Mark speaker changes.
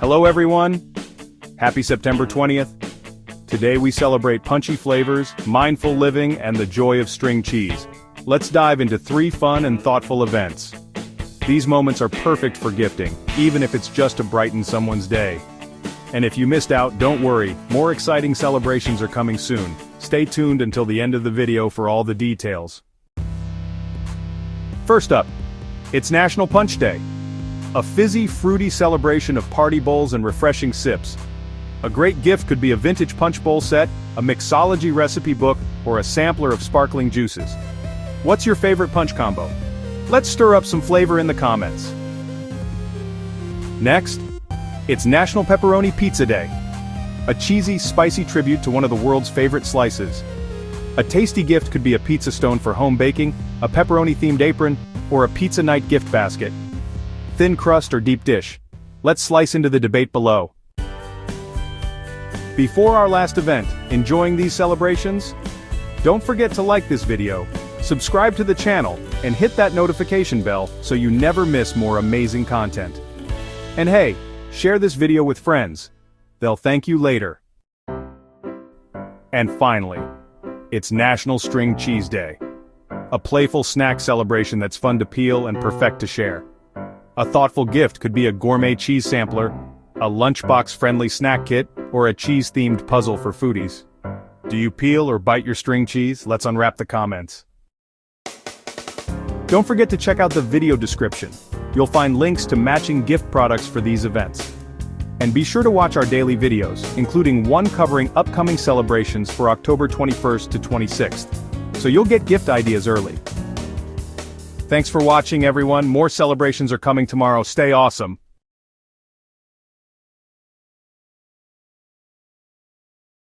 Speaker 1: Hello everyone! Happy September 20th. Today we celebrate punchy flavors, mindful living, and the joy of string cheese. Let's dive into 3 fun and thoughtful events. These moments are perfect for gifting, even if it's just to brighten someone's day. And if you missed out, don't worry, more exciting celebrations are coming soon. Stay tuned until the end of the video for all the details. First up, it's National Punch Day. A fizzy, fruity celebration of party bowls and refreshing sips. A great gift could be a vintage punch bowl set, a Mixology recipe book, or a sampler of sparkling juices. What's your favorite punch combo? Let's stir up some flavor in the comments. Next, it's National Pepperoni Pizza Day. A cheesy, spicy tribute to one of the world's favorite slices. A tasty gift could be a pizza stone for home baking, a pepperoni-themed apron, or a pizza night gift basket. Thin crust or deep dish? Let's slice into the debate below. Before our last event, enjoying these celebrations? Don't forget to like this video, subscribe to the channel, and hit that notification bell so you never miss more amazing content. And hey, share this video with friends. They'll thank you later. And finally, it's National String Cheese Day. A playful snack celebration that's fun to peel and perfect to share. A thoughtful gift could be a gourmet cheese sampler, a lunchbox-friendly snack kit, or a cheese-themed puzzle for foodies. Do you peel or bite your string cheese? Let's unwrap the comments. Don't forget to check out the video description. You'll find links to matching gift products for these events. And be sure to watch our daily videos, including one covering upcoming celebrations for October 21st to 26th. So you'll get gift ideas early. Thanks for watching, everyone. More celebrations are coming tomorrow. Stay awesome.